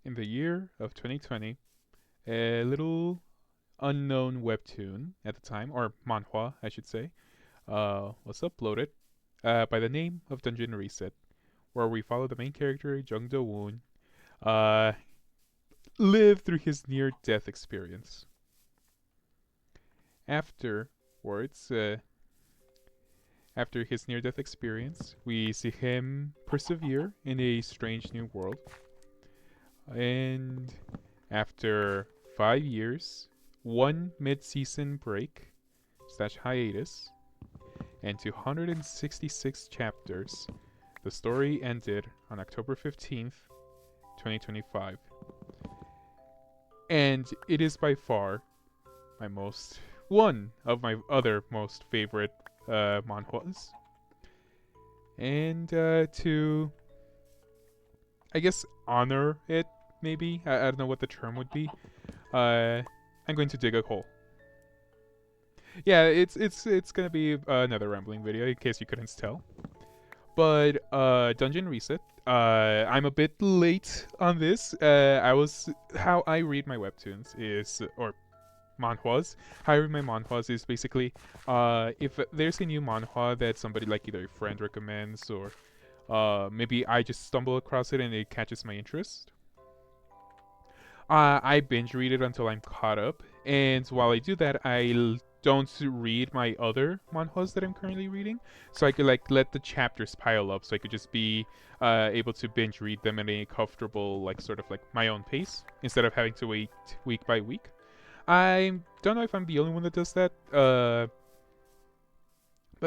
In the year of 2020, a little unknown webtoon at the time, or manhwa, I should say, was uploaded by the name of Dungeon Reset, where we follow the main character, Jung Do Woon, uh, live through his near death experience. Afterwards, after his near death experience, we see him persevere in a strange new world. And after 5 years, one mid season break slash hiatus, and 266 chapters, the story ended on October 15th, 2025. And it is by far my most one of my other most favorite manhwas. And to, I guess, honor it, maybe I don't know what the term would be. I'm going to dig a hole. Yeah, it's gonna be another rambling video in case you couldn't tell. But Dungeon Reset. I'm a bit late on this. I was how I read my webtoons is or manhwas. How I read my manhwas is basically if there's a new manhwa that somebody like either a friend recommends or maybe I just stumble across it and it catches my interest. I binge read it until I'm caught up, and while I do that, don't read my other manhwas that I'm currently reading, so I could like let the chapters pile up, so I could just be able to binge read them at a comfortable, like sort of like my own pace, instead of having to wait week by week. I don't know if I'm the only one that does that, but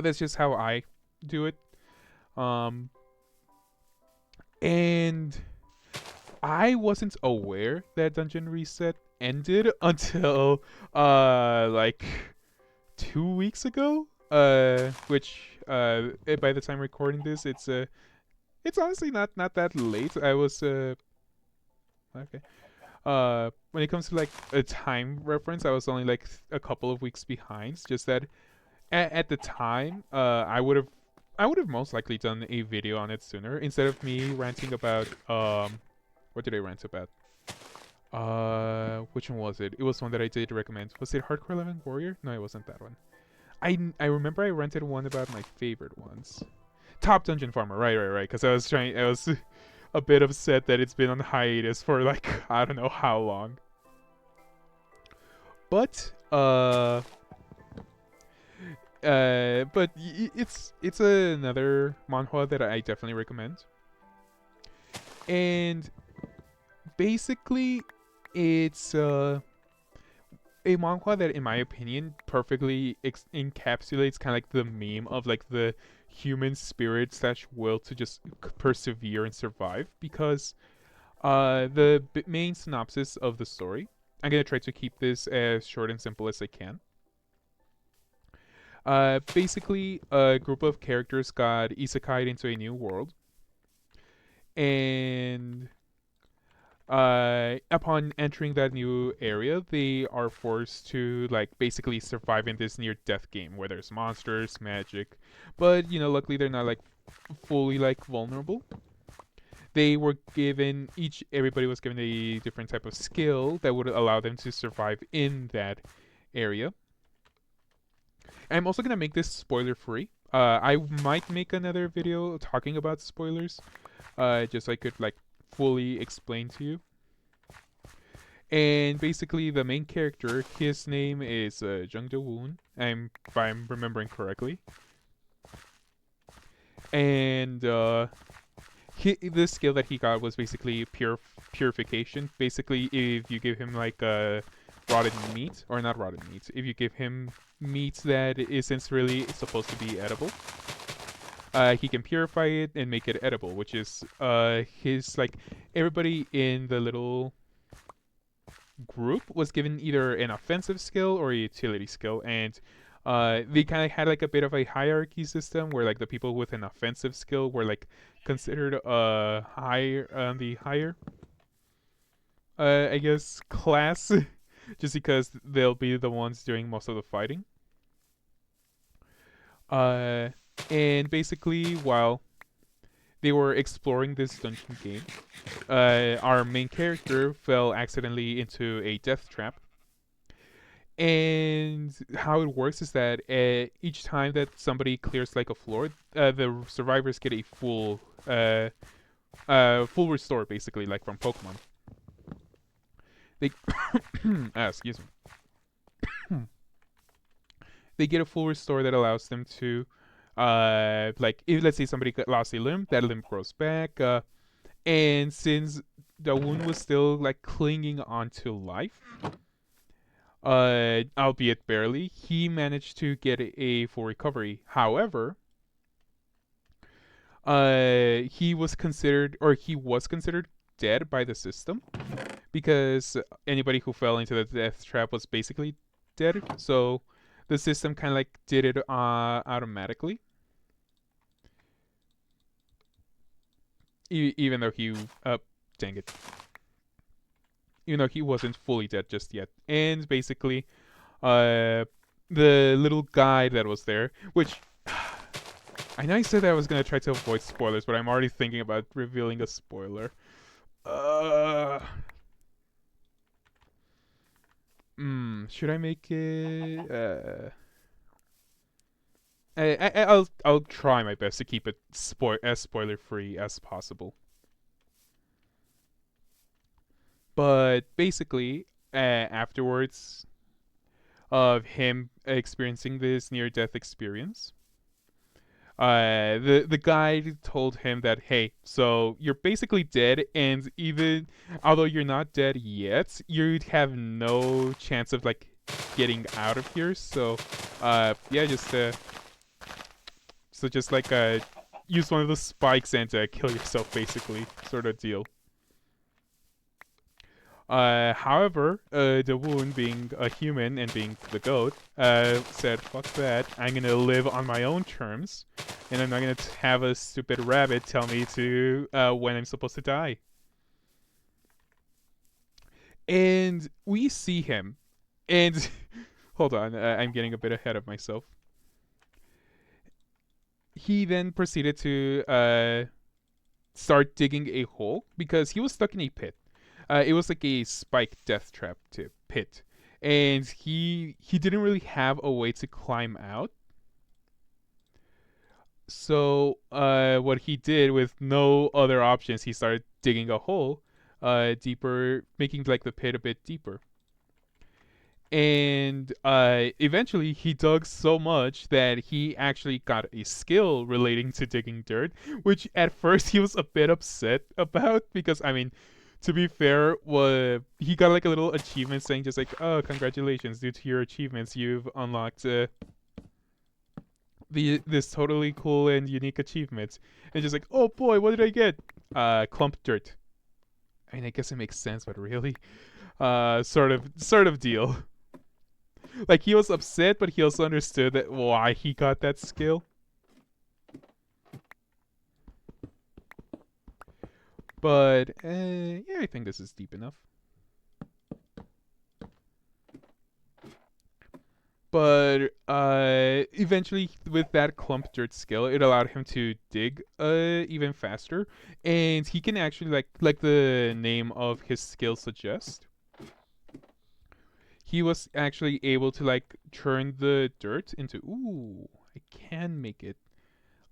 that's just how I do it. Um, and I wasn't aware that Dungeon Reset ended until like 2 weeks ago. Which by the time recording this, it's honestly not that late. I was okay. When it comes to like a time reference, I was only like a couple of weeks behind. Just that at the time, I would have most likely done a video on it sooner instead of me ranting about what did I rant about? Which one was it? It was one that I did recommend. Was it Hardcore 11 Warrior? No, it wasn't that one. I remember I rented one about my favorite ones. Top Dungeon Farmer, right. Because I was a bit upset that it's been on hiatus for like I don't know how long. But it's another manhwa that I definitely recommend. And basically, it's a manhwa that, in my opinion, perfectly encapsulates kind of like the meme of like the human spirit slash will to just persevere and survive. Because the main synopsis of the story, I'm gonna try to keep this as short and simple as I can. Basically, a group of characters got isekai'd into a new world, and upon entering that new area, they are forced to like basically survive in this near death game where there's monsters, magic, but luckily they're not like fully like vulnerable. They were given everybody was given a different type of skill that would allow them to survive in that area. I'm also gonna make this spoiler free. I might make another video talking about spoilers, just so I could like fully explain to you. And basically, the main character, his name is Jung Do Woon. If I'm remembering correctly. And the skill that he got was basically purification. Basically, if you give him like rotten meat, or not rotten meat, if you give him meat that isn't really supposed to be edible, he can purify it and make it edible, which is his like everybody in the little group was given either an offensive skill or a utility skill, and they kind of had like a bit of a hierarchy system where like the people with an offensive skill were like considered higher on the higher I guess class just because they'll be the ones doing most of the fighting. Uh, and basically, while they were exploring this dungeon game. Our main character fell accidentally into a death trap. And how it works is that each time that somebody clears like a floor, the survivors get a full restore, basically, like from Pokemon. They, excuse me, they get a full restore that allows them to, like, if let's say somebody lost a limb, that limb grows back. And since the wound was still like clinging onto life, albeit barely, he managed to get a full recovery. However, he was considered dead by the system because anybody who fell into the death trap was basically dead. So the system kind of like did it automatically, even though dang it, even though he wasn't fully dead just yet. And basically, uh, the little guy that was there, which I know I said that I was gonna try to avoid spoilers, but I'm already thinking about revealing a spoiler. Uh, should I make it? I'll try my best to keep it as spoiler free as possible. But basically, afterwards of him experiencing this near death experience, the guy told him that, hey, so you're basically dead, and even although you're not dead yet, you'd have no chance of like getting out of here. So yeah, just like use one of the spikes and kill yourself, basically, sort of deal. However, the wound, being a human and being the goat, said, fuck that, I'm gonna live on my own terms, and I'm not gonna have a stupid rabbit tell me to when I'm supposed to die. And we see him, and hold on, I'm getting a bit ahead of myself. He then proceeded to start digging a hole because he was stuck in a pit. It was like a spike death trap pit, and he didn't really have a way to climb out. So what he did with no other options, he started digging a hole deeper, making like the pit a bit deeper. And eventually he dug so much that he actually got a skill relating to digging dirt, which at first he was a bit upset about because, I mean, to be fair, he got like a little achievement saying just like, oh, congratulations, due to your achievements you've unlocked this totally cool and unique achievement. And just like, oh boy, what did I get? Clump dirt. I mean, I guess it makes sense, but really, sort of deal. Like, he was upset, but he also understood that why he got that skill. But yeah, I think this is deep enough. But eventually, with that clump dirt skill, it allowed him to dig even faster, and he can actually like the name of his skill suggests. He was actually able to like turn the dirt into, ooh, I can make it.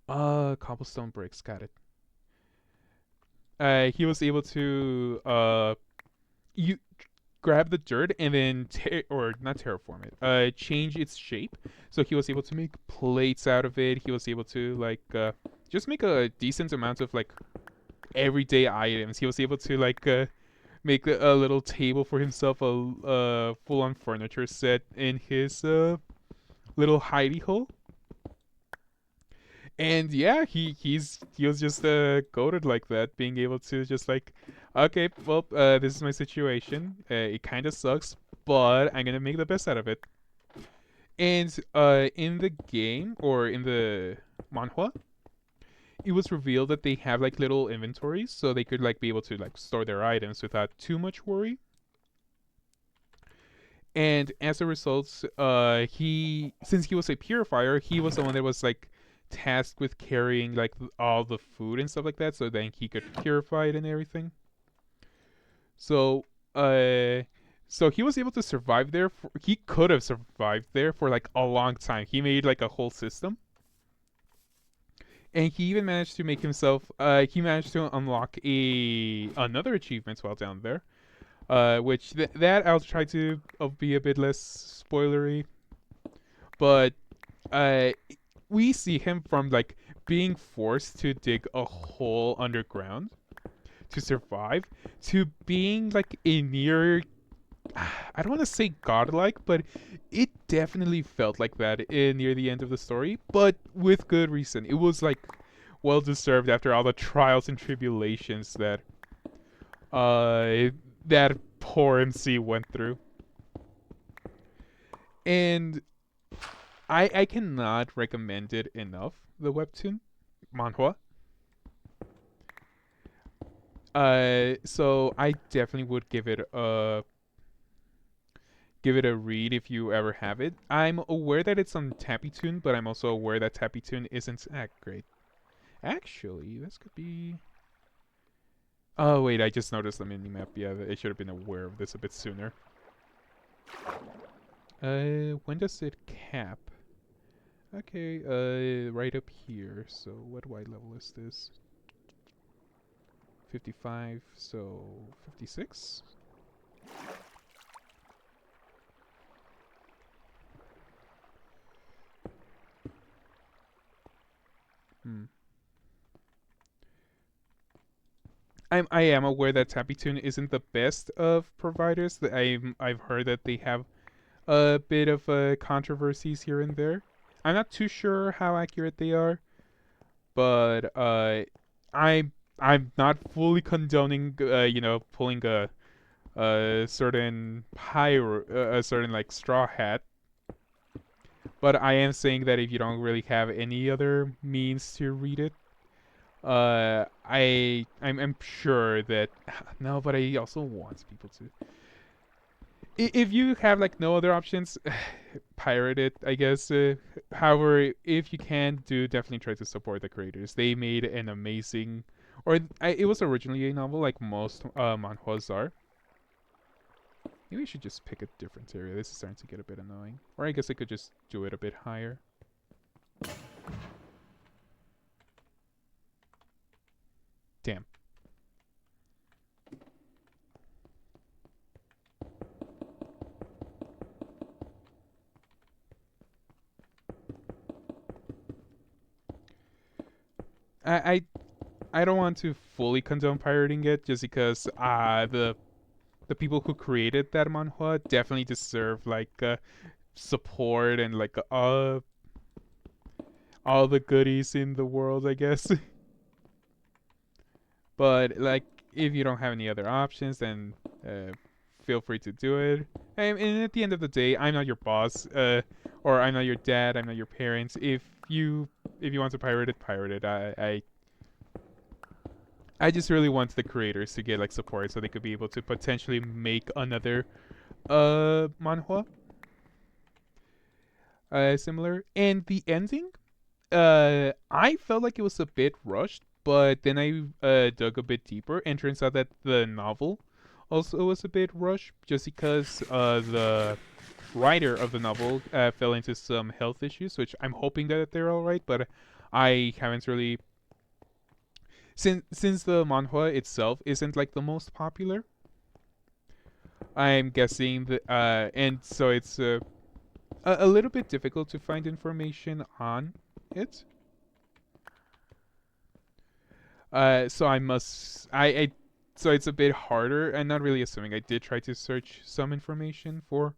Cobblestone bricks, got it. He was able to you grab the dirt and then or not terraform it, change its shape. So he was able to make plates out of it. He was able to like just make a decent amount of like everyday items. He was able to like make a little table for himself, a full-on furniture set in his little hidey hole. And yeah, he was just goated like that, being able to just like, okay, well, this is my situation. It kind of sucks, but I'm gonna make the best out of it. And in the game or in the manhwa, it was revealed that they have like little inventories, so they could like be able to like store their items without too much worry. And as a result, he since he was a purifier, he was the one that was like tasked with carrying like all the food and stuff like that, so then he could purify it and everything. So, uh, so he was able to survive there. He could have survived there for like a long time. He made like a whole system, and he even managed to make himself. He managed to unlock another achievement while down there. Which that I'll try to be a bit less spoilery, but uh, we see him from like being forced to dig a hole underground to survive to being like a near I don't want to say godlike, but it definitely felt like that near the end of the story, but with good reason. It was like well deserved after all the trials and tribulations uh that poor MC went through. And I cannot recommend it enough, the webtoon manhwa. So I definitely would give it a read if you ever have it. I'm aware that it's on Tappytoon, but I'm also aware that Tappytoon isn't that great. Actually, this could be. Oh wait, I just noticed the minimap. Yeah, I should have been aware of this a bit sooner. When does it cap? Okay, right up here. So what level is this? 55, so 56? Hmm. I am aware that Tappytoon isn't the best of providers. I've heard that they have a bit of controversies here and there. I'm not too sure how accurate they are, but I'm not fully condoning pulling a certain a certain like straw hat. But I am saying that if you don't really have any other means to read it, I'm sure that no, but I also want people to. If you have like no other options, pirate it, I guess. However, if you can, do definitely try to support the creators. They made an amazing, it was originally a novel, like most manhwas are. Maybe I should just pick a different area. This is starting to get a bit annoying. Or I guess I could just do it a bit higher. Damn. I, I I don't want to fully condone pirating it just because the people who created that manhwa definitely deserve like support and like all the goodies in the world, I guess. But like, if you don't have any other options, then feel free to do it. And at the end of the day, I'm not your boss, or I'm not your dad. I'm not your parents. If you want to pirate it. I just really want the creators to get like support so they could be able to potentially make another manhwa similar. And the ending, I felt like it was a bit rushed, but then I dug a bit deeper, and turns out that the novel also was a bit rushed, just because the writer of the novel fell into some health issues, which I'm hoping that they're all right, but I haven't really since the manhwa itself isn't like the most popular. I'm guessing that, and so it's a little bit difficult to find information on it. So I must I so it's a bit harder. And not really assuming. I did try to search some information for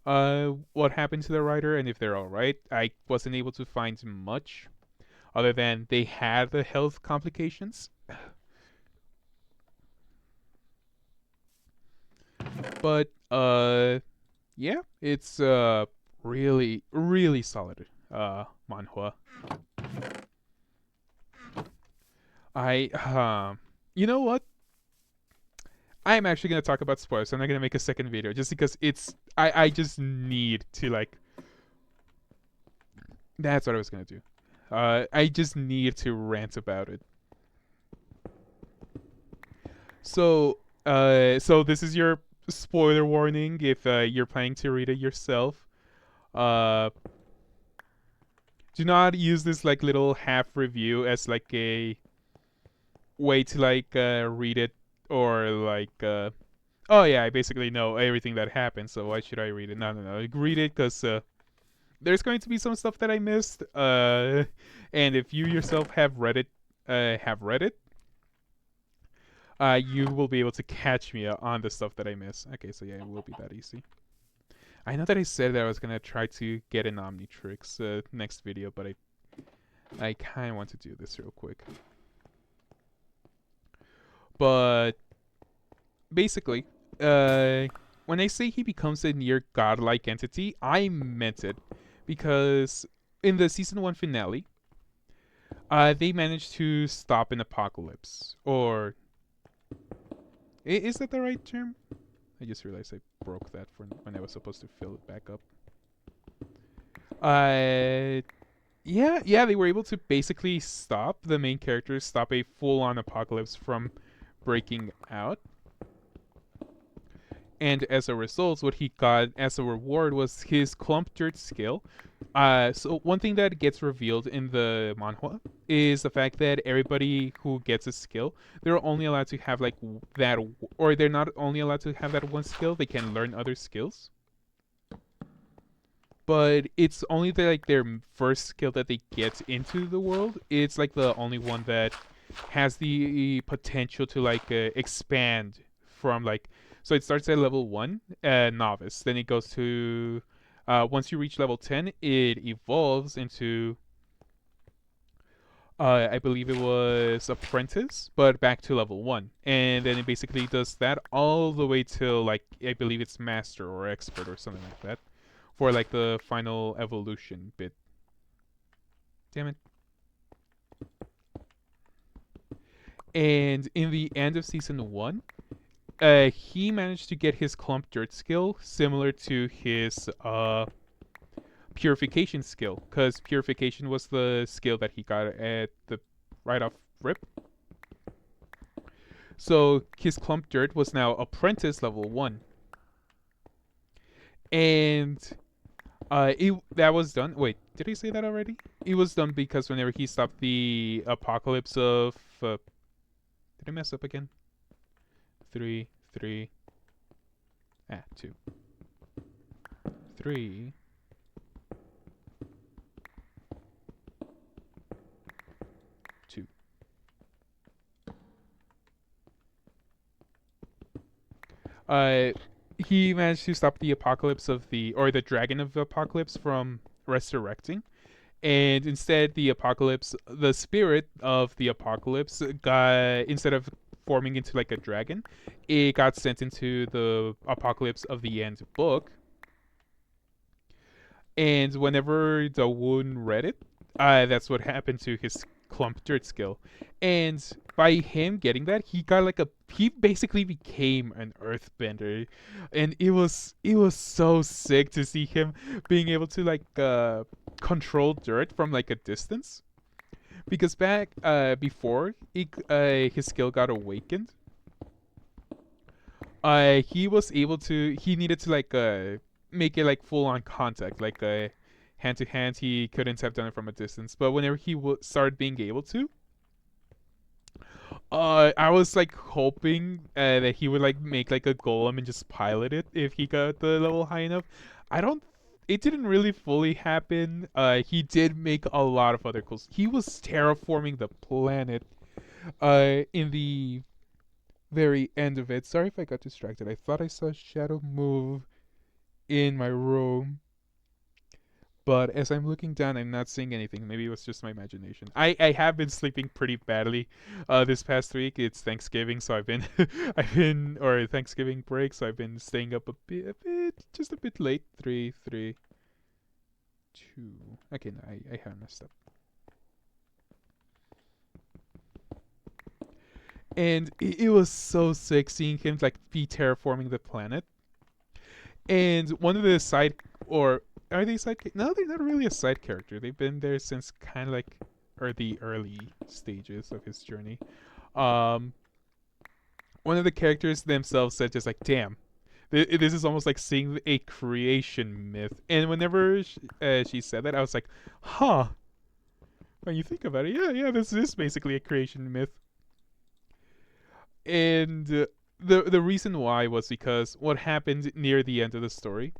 what happened to the writer and if they're all right. I wasn't able to find much other than they had the health complications. But yeah, it's really solid manhwa. I you know what? I'm actually gonna talk about spoilers. I'm not gonna make a second video just because I just need to like. That's what I was gonna do. I just need to rant about it. So this is your spoiler warning if you're planning to read it yourself. Uh, do not use this like little half review as like a way to like read it or like oh yeah, I basically know everything that happened, so why should I read it? No. Like, read it because there's going to be some stuff that I missed. And if you yourself have read it, you will be able to catch me on the stuff that I miss. Okay, so yeah, it will be that easy. I know that I said that I was gonna try to get an Omnitrix next video, but I kind of want to do this real quick. But basically, uh, when I say he becomes a near godlike entity, I meant it because in the season 1 finale, they managed to stop an apocalypse. Or is that the right term? I just realized I broke that for when I was supposed to fill it back up. Uh, yeah, they were able to basically stop the main characters, stop a full-on apocalypse from breaking out. And as a result, what he got as a reward was his clump dirt skill. So one thing that gets revealed in the manhwa is the fact that everybody who gets a skill, they're only allowed to have like that, or they're not only allowed to have that one skill. They can learn other skills, but it's only like their first skill that they get into the world. It's like the only one that has the potential to like expand from like, so it starts at level 1 novice, then it goes to once you reach level 10 it evolves into I believe it was apprentice, but back to level 1, and then it basically does that all the way till like I believe it's master or expert or something like that for like the final evolution bit. Damn it. And in the end of season 1, he managed to get his clump dirt skill similar to his purification skill, because purification was the skill that he got at the right off rip. So his clump dirt was now apprentice level 1, and that was done. Wait, did I say that already? It was done because whenever he stopped the apocalypse of did I mess up again? 3 3 2 3 2. Uh, he managed to stop the apocalypse of the dragon of the apocalypse from resurrecting, and instead the spirit of the apocalypse got, instead of forming into like a dragon, it got sent into the apocalypse of the end book. And whenever the wound read it, that's what happened to his clump dirt skill. And by him getting that, he basically became an earthbender, and it was so sick to see him being able to like control dirt from like a distance. Because back before his skill got awakened, he needed to like make it like full on contact, like hand to hand. He couldn't have done it from a distance, but whenever he started being able to, I was like hoping that he would like make like a golem and just pilot it if he got the level high enough. I don't. It didn't really fully happen. He did make a lot of other cool. He was terraforming the planet. In the very end of it. Sorry if I got distracted. I thought I saw a shadow move in my room, but as I'm looking down, I'm not seeing anything. Maybe it was just my imagination. I have been sleeping pretty badly this past week. It's Thanksgiving, so I've been or Thanksgiving break, so I've been staying up just a bit late. 3 3 2. Okay, no, I have messed up. And it was so sick seeing him like be terraforming the planet. And one of the side, or are they side? No, they're not really a side character. They've been there since kind of like the early stages of his journey. Um, One of the characters themselves said just like, "Damn, this is almost like seeing a creation myth." And whenever she said that, I was like, "Huh." When you think about it, yeah, this is basically a creation myth. And the reason why was because what happened near the end of the story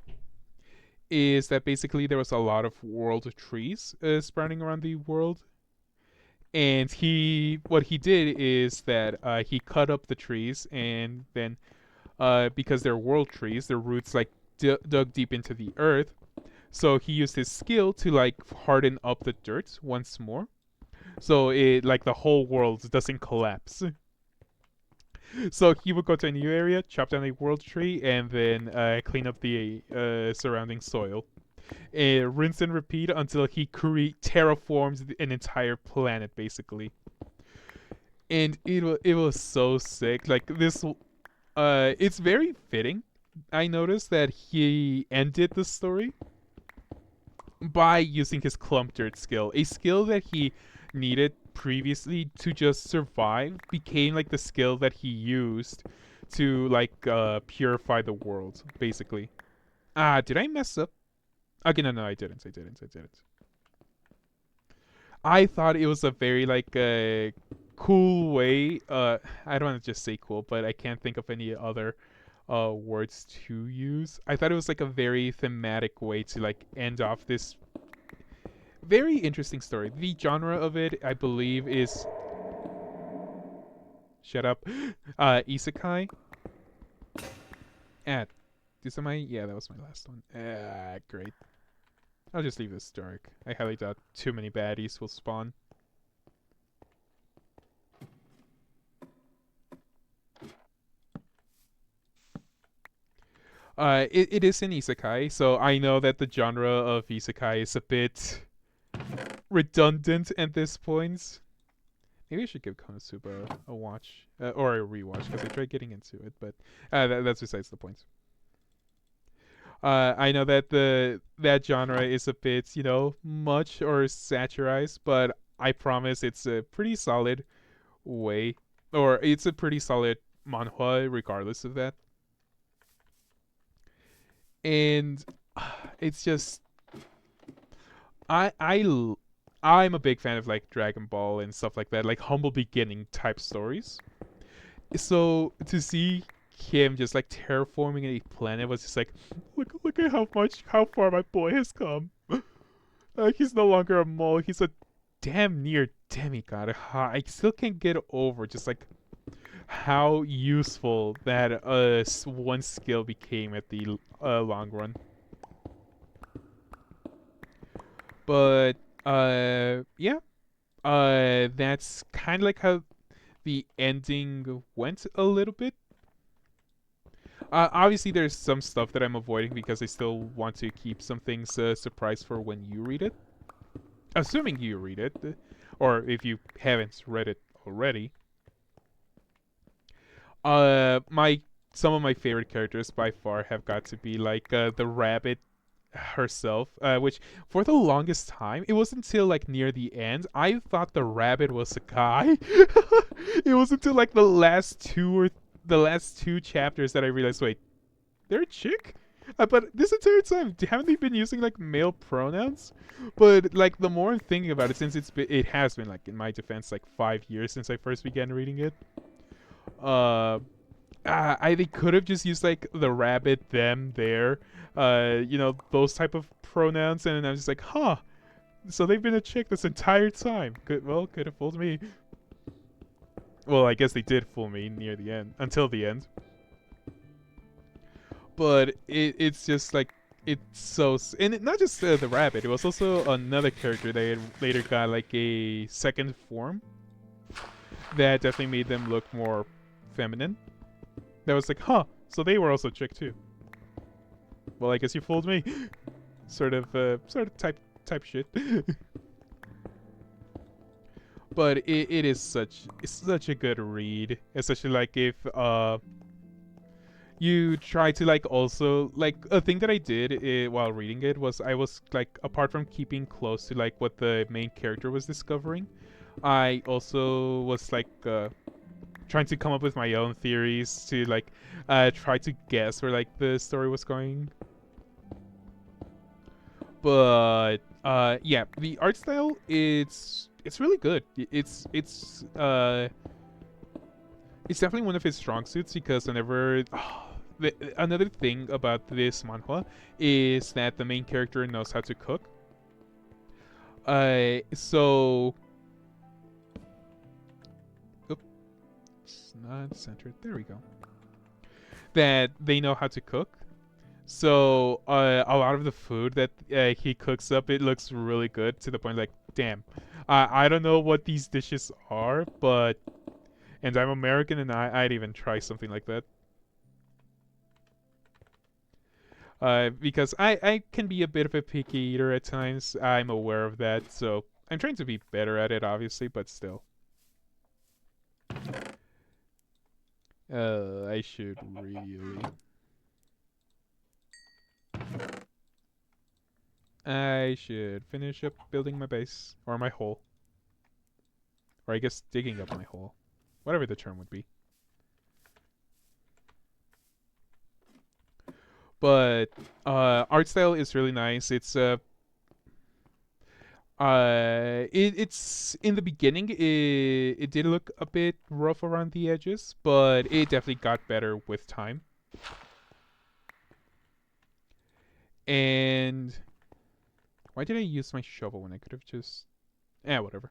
is that basically there was a lot of world trees sprouting around the world, and what he did is that he cut up the trees, and then because they're world trees, their roots like dug deep into the earth. So he used his skill to like harden up the dirt once more, so it like the whole world doesn't collapse. So he would go to a new area, chop down a world tree, and then clean up the surrounding soil. Rinse and repeat until he terraforms an entire planet, basically. And it was so sick. Like this, it's very fitting. I noticed that he ended the story by using his clump dirt skill, a skill that he needed previously to just survive, became like the skill that he used to like purify the world, basically. Did I mess up? Okay, no, I didn't. I thought it was a very like cool way. I don't want to just say cool, but I can't think of any other words to use. I thought it was like a very thematic way to like end off this very interesting story. The genre of it, I believe, is shut up, isekai. At this am I? Yeah, that was my last one. Great. I'll just leave this dark. I highly doubt too many baddies will spawn. It is an isekai, so I know that the genre of isekai is a bit redundant at this point. Maybe I should give Konosuba a watch or a rewatch because I tried getting into it, but that's besides the point. I know that that genre is a bit, much or satirized, but I promise it's a pretty solid way, or it's a pretty solid manhwa regardless of that. And it's just I I I'm a big fan of like Dragon Ball and stuff like that, like humble beginning type stories. So to see him just like terraforming a planet was just like, look at how far my boy has come. Like he's no longer a mole, he's a damn near demigod. I still can't get over just like how useful that one skill became at the long run. But yeah, that's kind of like how the ending went a little bit. Obviously, there's some stuff that I'm avoiding because I still want to keep some things surprise for when you read it. Assuming you read it, or if you haven't read it already. My Some of my favorite characters by far have got to be like the rabbit herself, which for the longest time, it wasn't until like near the end, I thought the rabbit was a guy. It wasn't until like the last two chapters that I realized, wait, they're a chick. But this entire time, haven't they been using like male pronouns? But like the more I'm thinking about it, since it has been like in my defense like 5 years since I first began reading it. Uh, they could have just used like the rabbit, them, there, those type of pronouns, and I was just like, huh. So they've been a chick this entire time. Could have fooled me. Well, I guess they did fool me near the end, until the end. But it's just like it's so, and not just the rabbit. It was also another character that later got like a second form that definitely made them look more feminine. That was like, huh, so they were also chick too. Well, I guess you fooled me. sort of type shit. But it's such a good read, especially like if you try to like also like a thing that I did while reading it was I was like apart from keeping close to like what the main character was discovering, I also was like trying to come up with my own theories to like try to guess where like the story was going. But yeah, the art style it's really good. It's definitely one of his strong suits because whenever another thing about this manhwa is that the main character knows how to cook. So oops, not centered. There we go. That they know how to cook. So a lot of the food that he cooks up, it looks really good to the point like, damn, I don't know what these dishes are, but and I'm American and I'd even try something like that. Because I can be a bit of a picky eater at times. I'm aware of that, so I'm trying to be better at it, obviously, but still. I should really. I should finish up building my base or my hole, or I guess digging up my hole, whatever the term would be. But art style is really nice. It's in the beginning it did look a bit rough around the edges, but it definitely got better with time. And why did I use my shovel when I could have just whatever.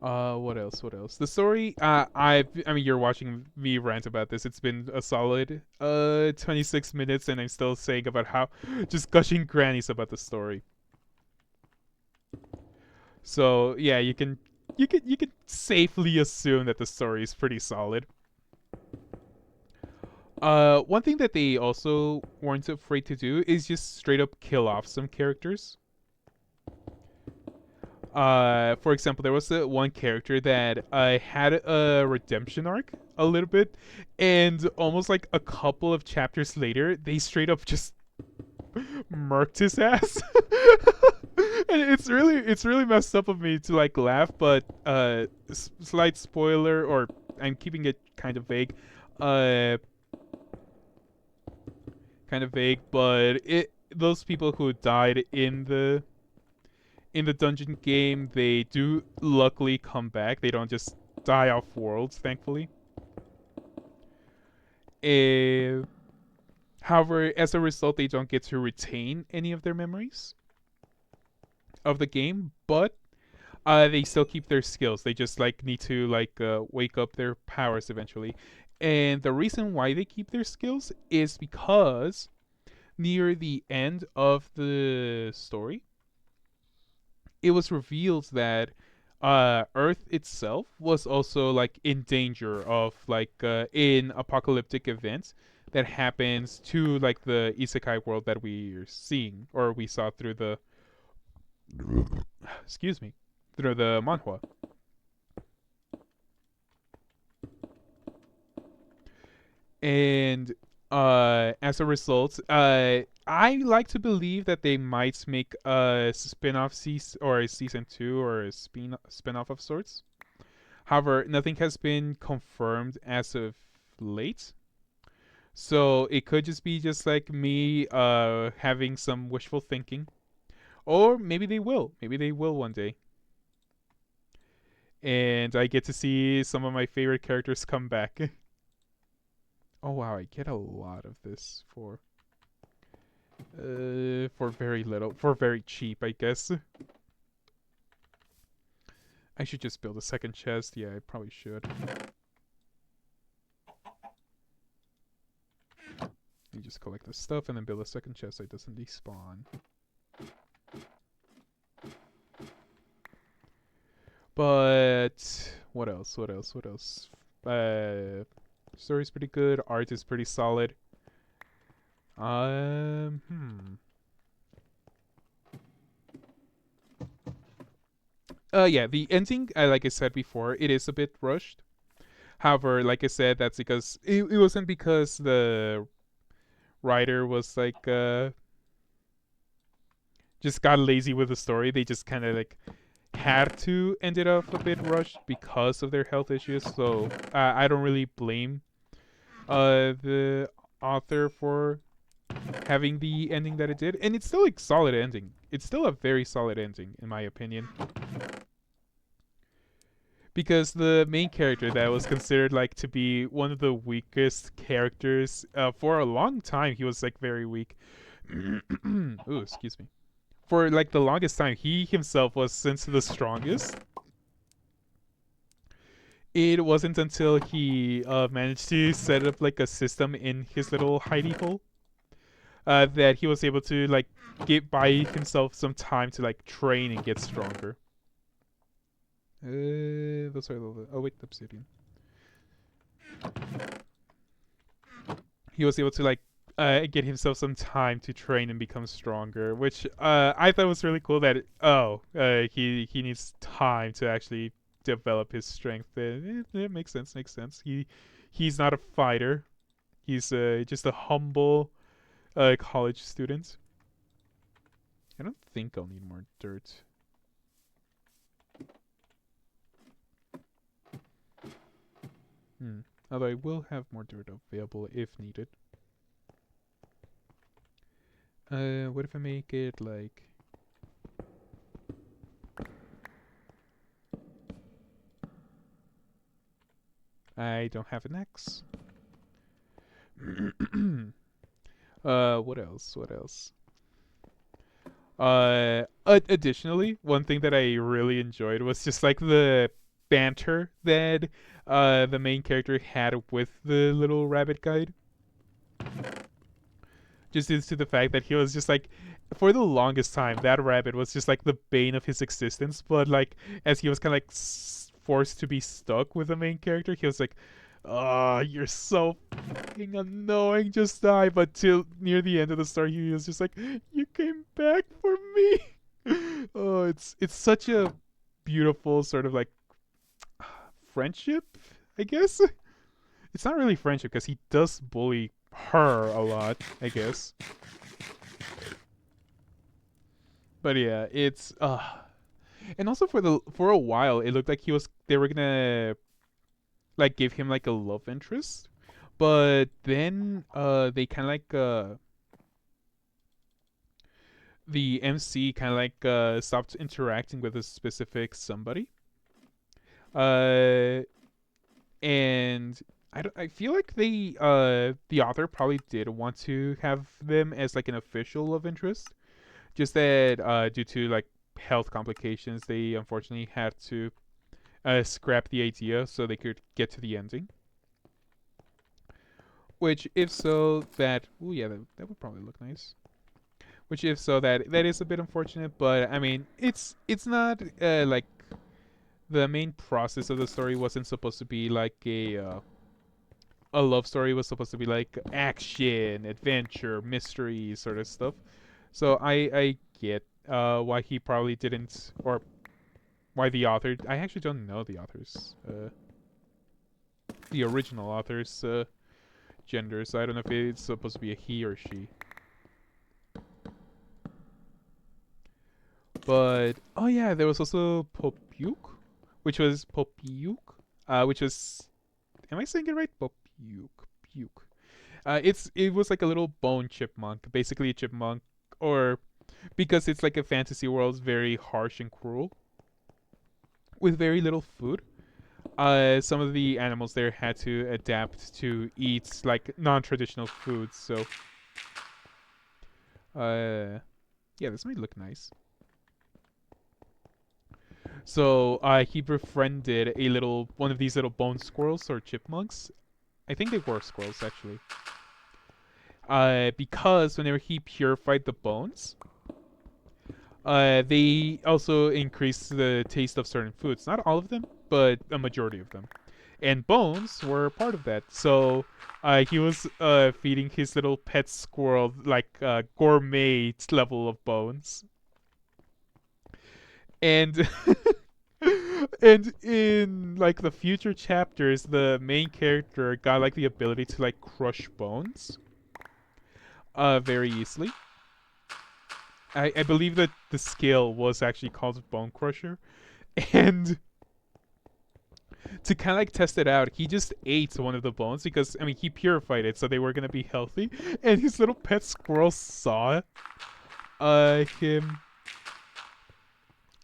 What else? What else? The story. I mean, you're watching me rant about this. It's been a solid 26 minutes, and I'm still saying about how just gushing grannies about the story. So yeah, you can safely assume that the story is pretty solid. One thing that they also weren't afraid to do is just straight up kill off some characters. For example, there was one character that had a redemption arc a little bit, and almost like a couple of chapters later, they straight up just murked his ass. And it's really messed up of me to like laugh, but slight spoiler, or I'm keeping it uh, kind of vague, but it those people who died in the dungeon game, they do luckily come back. They don't just die off worlds, thankfully. Uh, However, as a result, they don't get to retain any of their memories of the game, but they still keep their skills. They just like need to like wake up their powers eventually. And the reason why they keep their skills is because near the end of the story, it was revealed that Earth itself was also like in danger of like in apocalyptic events that happens to like the isekai world that we are seeing or we saw through the excuse me through the manhwa. And as a result, I like to believe that they might make a spin-off season or a season 2 or a spin-off of sorts. However, nothing has been confirmed as of late. So it could just be just like me having some wishful thinking. Or maybe they will. Maybe they will one day. And I get to see some of my favorite characters come back. Oh wow, I get a lot of this for very little, for very cheap, I guess. I should just build a second chest. Yeah, I probably should. You just collect the stuff and then build a second chest so it doesn't despawn. But what else? What else? What else? Story's pretty good. Art is pretty solid. Hmm. Yeah, the ending, like I said before, it is a bit rushed. However, like I said, that's because it wasn't because the writer was like just got lazy with the story. They just kind of like had to end it off a bit rushed because of their health issues. So I don't really blame the author for having the ending that it did, and it's still like solid ending. It's still a very solid ending in my opinion, because the main character that was considered like to be one of the weakest characters for a long time, he was like very weak. Ooh, excuse me. For like the longest time, he himself was since the strongest. It wasn't until he managed to set up like a system in his little hidey hole that he was able to like get by himself some time to like train and get stronger. Those are the oh wait, obsidian. He was able to like get himself some time to train and become stronger, which I thought was really cool. That he needs time to actually develop his strength. It makes sense. Makes sense. He's not a fighter. He's just a humble college student. I don't think I'll need more dirt. Hmm. Although I will have more dirt available if needed. What if I make it like... I don't have an X. What else? What else? Additionally, one thing that I really enjoyed was just like the banter that the main character had with the little rabbit guide. Just due to the fact that he was just like, for the longest time, that rabbit was just like the bane of his existence. But like, as he was kind of like forced to be stuck with the main character, he was like, "Oh, you're so fucking annoying. Just die." But till near the end of the story, he was just like, "You came back for me." Oh, it's such a beautiful sort of like friendship, I guess. It's not really friendship because he does bully her a lot, I guess. But yeah, it's and also for a while it looked like they were gonna like give him like a love interest, but then they kind of like the MC kind of like stopped interacting with a specific somebody. Uh and I feel like the author probably did want to have them as like an official love interest. Just that due to like health complications, they unfortunately had to scrap the idea so they could get to the ending. Which, if so, that oh yeah, that would probably look nice. Which, if so, that is a bit unfortunate. But I mean, it's not like the main process of the story wasn't supposed to be like a love story. It was supposed to be like action, adventure, mystery sort of stuff. So I get why he probably didn't, or why the author. I actually don't know the original author's gender, so I don't know if it's supposed to be a he or she. But oh yeah, there was also Popyuk, which was, am I saying it right? Popyuk, Puke. It was like a little bone chipmunk, basically a chipmunk, or because it's like a fantasy world, it's very harsh and cruel with very little food. Some of the animals there had to adapt to eat like non-traditional foods. So, yeah, this might look nice. So, he befriended a little one of these little bone squirrels or chipmunks. I think they were squirrels actually. Because whenever he purified the bones, they also increased the taste of certain foods. Not all of them, but a majority of them. And bones were part of that. So he was feeding his little pet squirrel like gourmet level of bones. And And in like the future chapters, the main character got like the ability to like crush bones very easily. I believe that the skill was actually called Bone Crusher. And to kind of like test it out, he just ate one of the bones because I mean he purified it, so they were gonna be healthy. And his little pet squirrel saw him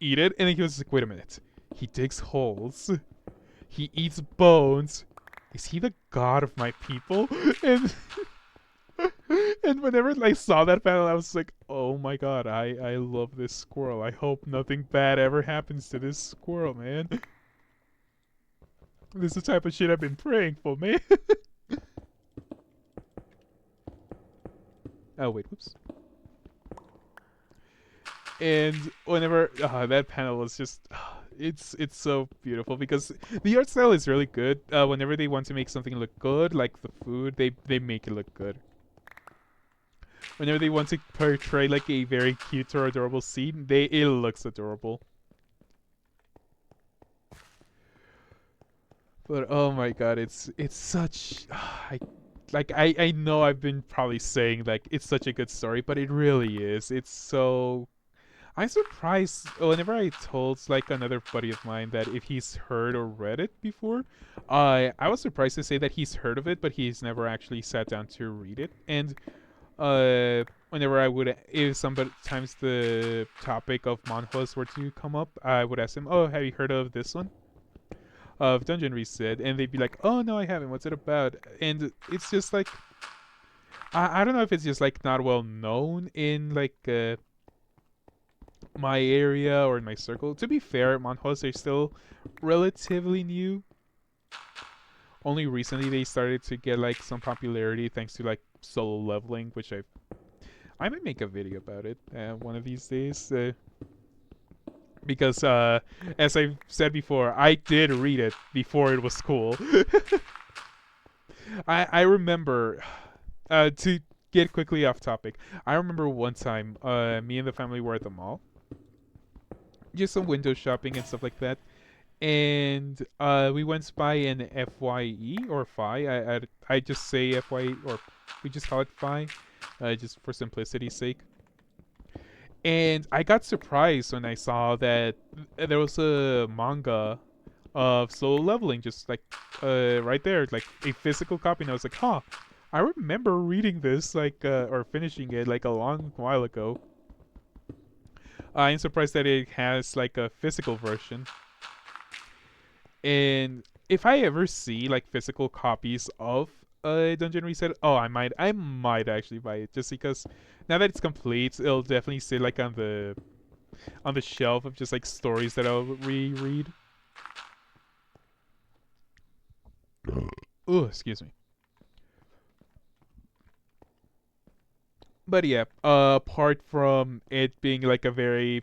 eat it, and then he was like, "Wait a minute, he digs holes, he eats bones. Is he the god of my people?" And and whenever I saw that panel, I was like, "Oh my god, I love this squirrel. I hope nothing bad ever happens to this squirrel, man. This is the type of shit I've been praying for, man." Oh wait, whoops. And whenever that panel was just it's so beautiful because the art style is really good. Whenever they want to make something look good, like the food, they make it look good. Whenever they want to portray like a very cute or adorable scene, they it looks adorable. But oh my god, it's such I know I've been probably saying like it's such a good story, but it really is. It's so I'm surprised whenever I told like another buddy of mine that if he's heard or read it before, I was surprised to say that he's heard of it, but he's never actually sat down to read it. And whenever I would, if sometimes the topic of manhwas were to come up, I would ask him, "Oh, have you heard of this one?" Of Dungeon Reset, and they'd be like, "Oh no, I haven't. What's it about?" And it's just like I don't know if it's just like not well known in like my area or in my circle. To be fair, manhwas are still relatively new. Only recently they started to get like some popularity thanks to like solo leveling, which I might make a video about it one of these days. Because as I said before, I did read it before it was cool. I remember to get quickly off topic. I remember one time me and the family were at the mall, just some window shopping and stuff like that, and we went by an FYE or Fi. I just say FYE or we just call it Fi, just for simplicity's sake. And I got surprised when I saw that there was a manga of solo leveling, just like right there, like a physical copy. And I was like, huh, I remember reading this like or finishing it like a long while ago. I'm surprised that it has like a physical version. And if I ever see like physical copies of Dungeon Reset, oh, I might actually buy it just because now that it's complete, it'll definitely sit like on the shelf of just like stories that I'll reread. Oh, excuse me. But yeah, apart from it being like a very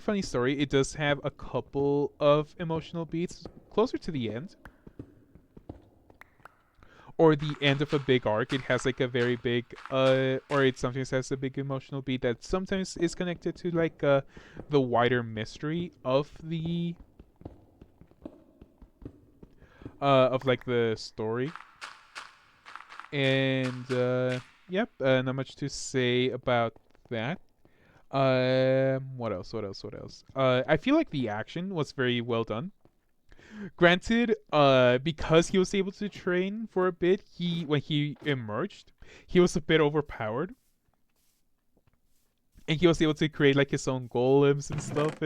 funny story, it does have a couple of emotional beats closer to the end or the end of a big arc. It has like a very big or it sometimes has a big emotional beat that sometimes is connected to like the wider mystery of like the story. And yep, not much to say about that. What else? What else? What else? I feel like the action was very well done. Granted, because he was able to train for a bit, he when he emerged, he was a bit overpowered, and he was able to create like his own golems and stuff.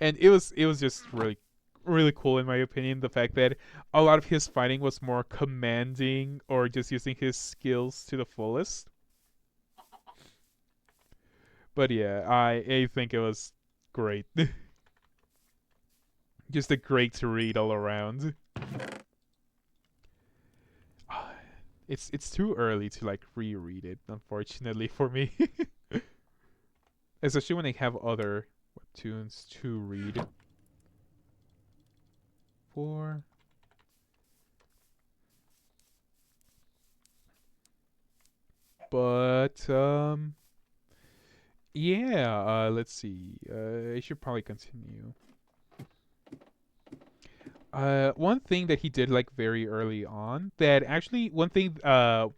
And it was just really cool in my opinion. The fact that a lot of his fighting was more commanding or just using his skills to the fullest. But yeah, I think it was great. Just a great to read all around. It's too early to like reread it, unfortunately for me. Especially when I have other webtoons to read. For but yeah, let's see. I should probably continue. One thing that he did like very early on, that actually one thing not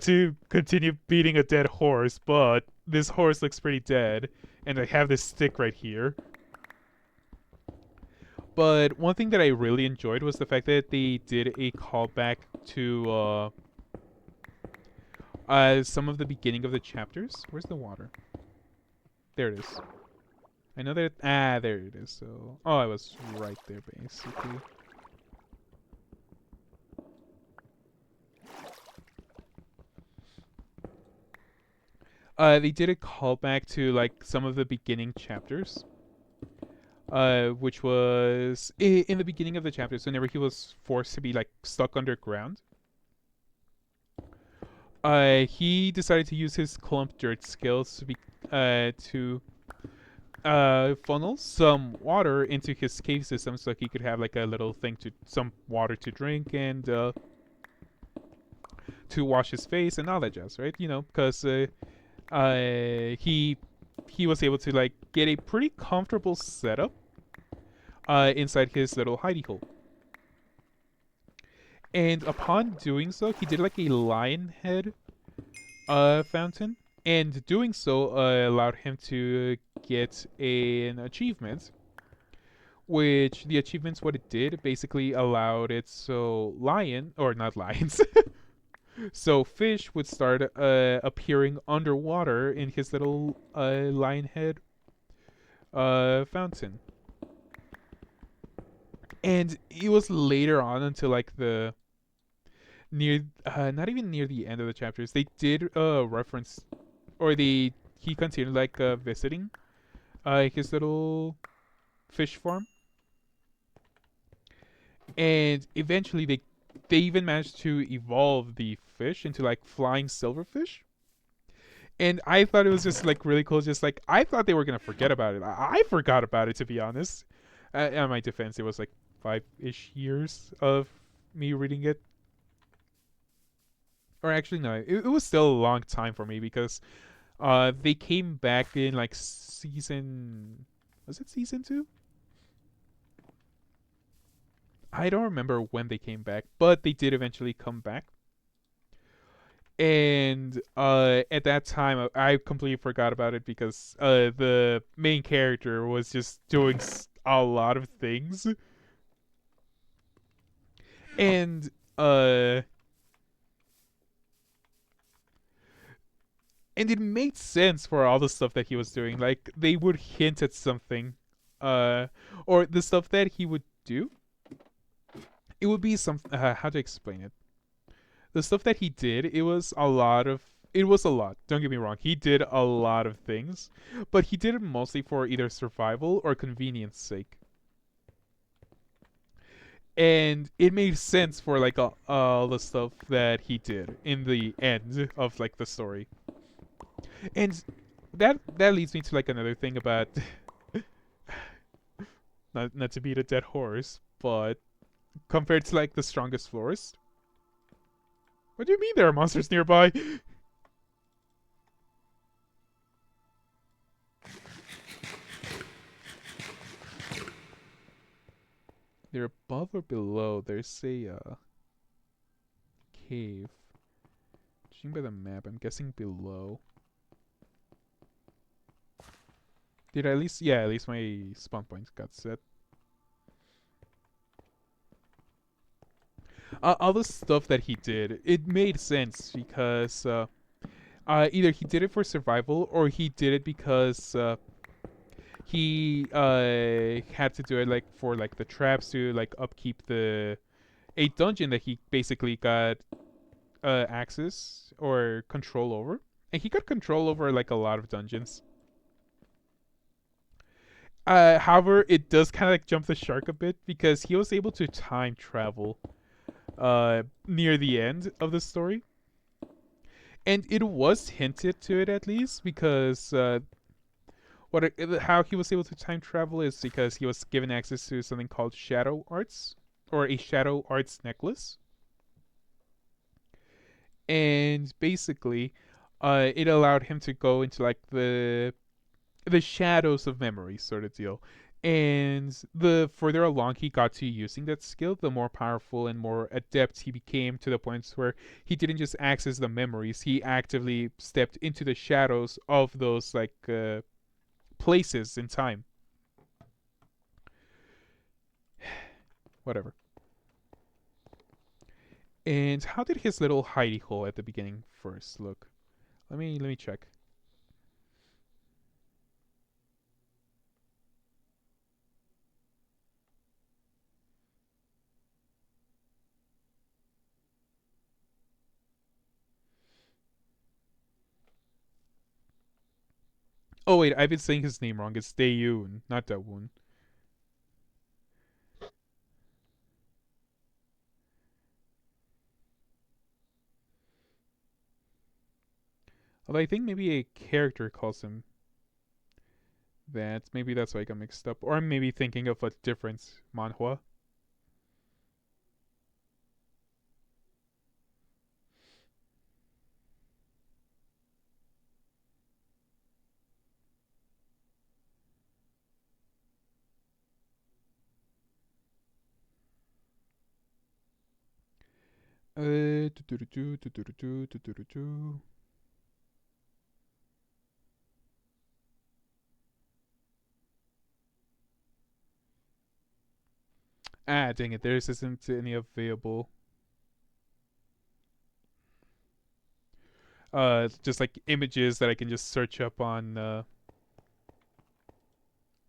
to continue beating a dead horse, but this horse looks pretty dead, and I have this stick right here. But one thing that I really enjoyed was the fact that they did a callback to some of the beginning of the chapters. Where's the water? There it is. I know that. There it is. So, oh, I was right there basically. They did a callback to like some of the beginning chapters. Which was in the beginning of the chapters whenever he was forced to be like stuck underground. He decided to use his clump dirt skills to funnel some water into his cave system so he could have like a little thing to some water to drink and to wash his face and all that jazz, right? You know, because he was able to like get a pretty comfortable setup inside his little hidey hole. And upon doing so, he did like a lion head fountain, and doing so allowed him to get an achievement. Which the achievements, what it did, basically allowed it so lion or not lions, so fish would start appearing underwater in his little lion head fountain. And it was later on until like the near not even near the end of the chapters they did reference or they he continued like visiting his little fish farm, and eventually they even managed to evolve the fish into like flying silverfish. And I thought it was just like really cool. Just like I thought they were gonna forget about it. I forgot about it, to be honest. In my defense, it was like 5-ish years of me reading it, or actually no, it was still a long time for me because they came back in like season. Was it season 2? I don't remember when they came back, but they did eventually come back. And at that time, I completely forgot about it because the main character was just doing a lot of things, and uh, and it made sense for all the stuff that he was doing. Like they would hint at something, uh, or the stuff that he would do. It would be some how to explain it. The stuff that he did, it was a lot of. It was a lot. Don't get me wrong. He did a lot of things, but he did it mostly for either survival or convenience sake. And it made sense for like all the stuff that he did in the end of like the story. And that leads me to like another thing about not to beat a dead horse, but compared to like the strongest forest. What do you mean there are monsters nearby? They're above or below. There's a cave. Judging by the map, I'm guessing below. Did I at least? Yeah, at least my spawn points got set. All the stuff that he did, it made sense because either he did it for survival or he did it because he had to do it like for like the traps to like upkeep the a dungeon that he basically got access or control over, and he got control over like a lot of dungeons. However, it does kind of like jump the shark a bit because he was able to time travel near the end of the story, and it was hinted to it at least because how he was able to time travel is because he was given access to something called shadow arts or a shadow arts necklace, and basically, it allowed him to go into like the shadows of memory sort of deal. And the further along he got to using that skill, the more powerful and more adept he became, to the point where he didn't just access the memories, he actively stepped into the shadows of those places in time. Whatever. And how did his little hidey hole at the beginning first look? Let me check. Oh wait, I've been saying his name wrong. It's Daeyoon, not Dawoon. Although I think maybe a character calls him that. Maybe that's why I got mixed up. Or I'm maybe thinking of a different manhwa. Ah, dang it! There isn't any available. Just like images that I can just search up on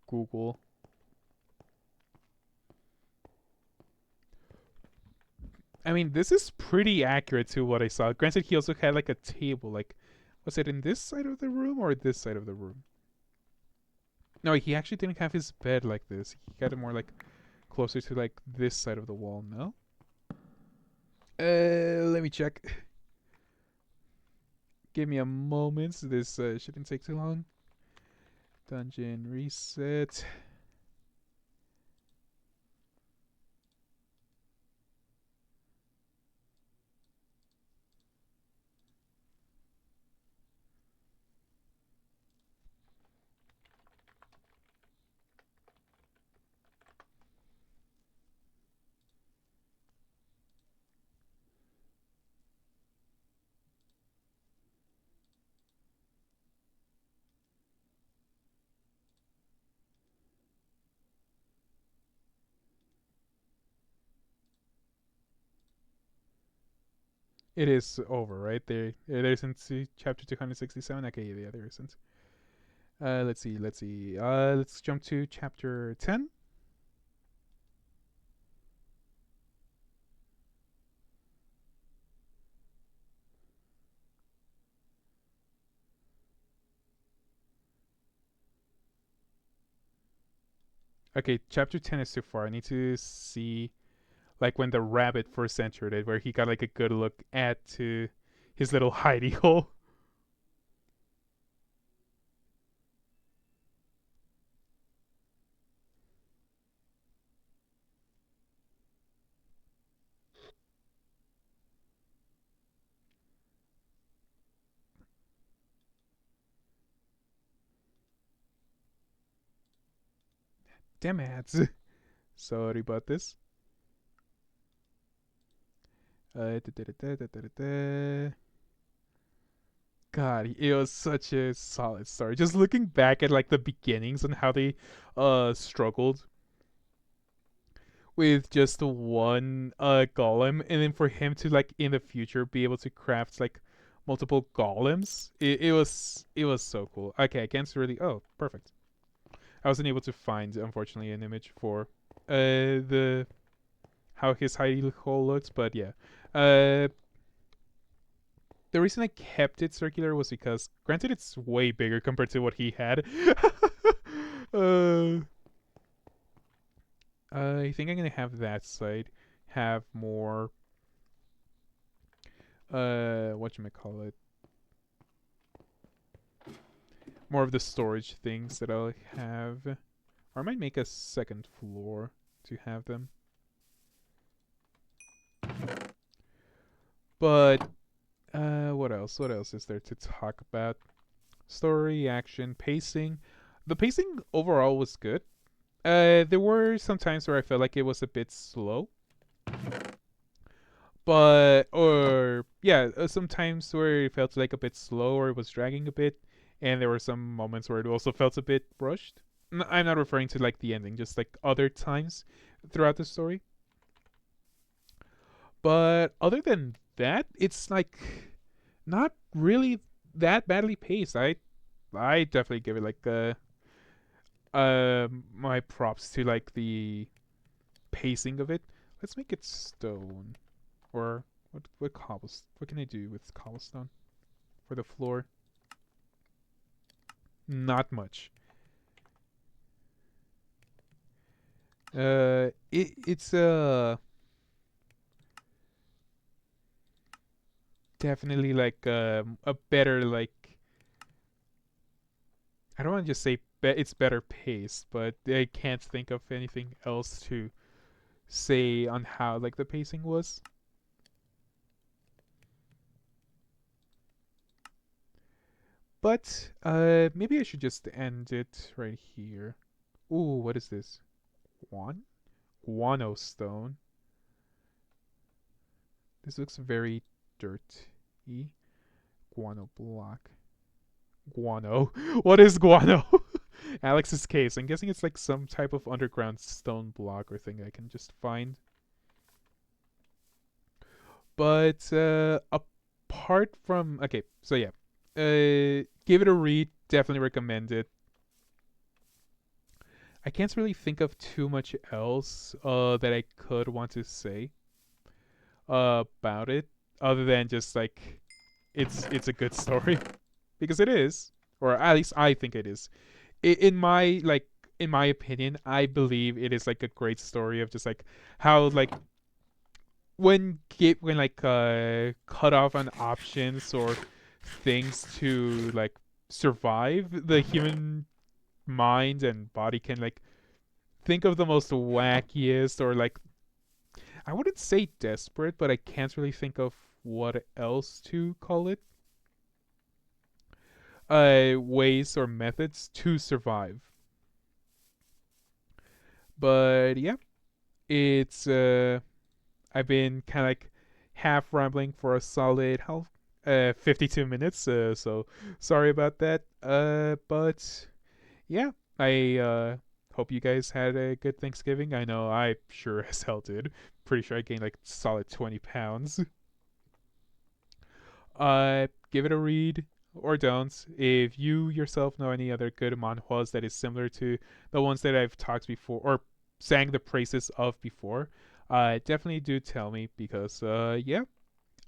Google. I mean, this is pretty accurate to what I saw. Granted, he also had like a table. Like, was it in this side of the room or this side of the room? No, he actually didn't have his bed like this. He got it more like closer to like this side of the wall. No. Let me check. Give me a moment. This shouldn't take too long. Dungeon reset. It is over, right? There isn't chapter 267. Okay, yeah, there isn't. Let's see, let's see. Let's jump to chapter 10. Okay, chapter 10 is too far. I need to see like when the rabbit first entered it, where he got like a good look at to his little hidey hole. Damn it. Sorry about this. God, it was such a solid story. Just looking back at like the beginnings and how they struggled with just one golem, and then for him to like in the future be able to craft like multiple golems. It was so cool. Okay, I can't really. Oh, perfect. I wasn't able to find, unfortunately, an image for the how his hidey hole looks, but yeah. Uh, the reason I kept it circular was because, granted, it's way bigger compared to what he had. uh, I think I'm gonna have that side have more what you may call it, more of the storage things that I'll have, or I might make a second floor to have them. But what else? What else is there to talk about? Story, action, pacing. The pacing overall was good. There were some times where I felt like it was a bit slow, but or yeah, some times where it felt like a bit slow or it was dragging a bit, and there were some moments where it also felt a bit rushed. I'm not referring to like the ending, just like other times throughout the story. But other than that, it's like not really that badly paced. I definitely give it like my props to like the pacing of it. Let's make it stone. Or what cobblestone? What can I do with cobblestone for the floor? Not much. It's definitely like a better like I don't want to just say it's better paced, but I can't think of anything else to say on how like the pacing was. But maybe I should just end it right here. Ooh, what is this? Guan? Guano stone. This looks very dirty. Guano block. Guano. What is guano? Alex's case. I'm guessing it's like some type of underground stone block or thing I can just find. But apart from okay, so yeah, give it a read. Definitely recommend it. I can't really think of too much else that I could want to say about it, other than just like it's a good story because it is, or at least I think it is. In my like in my opinion, I believe it is like a great story of just like how like when like cut off on options or things to like survive, the human mind and body can like think of the most wackiest or like I wouldn't say desperate, but I can't really think of what else to call it. Ways or methods to survive. But yeah, it's I've been kind of like half rambling for a solid how 52 minutes. So sorry about that. But yeah, I hope you guys had a good Thanksgiving. I know I sure as hell did. Pretty sure I gained like solid 20 pounds. Give it a read or don't. If you yourself know any other good manhwas that is similar to the ones that I've talked before or sang the praises of before, definitely do tell me because yeah,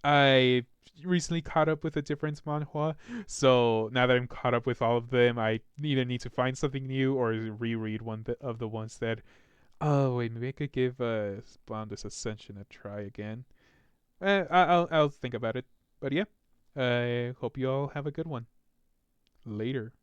I recently caught up with a different manhwa, so now that I'm caught up with all of them, I either need to find something new or reread of the ones that. Oh wait, maybe I could give Boundless Ascension a try again. I'll think about it. But yeah, I hope you all have a good one. Later.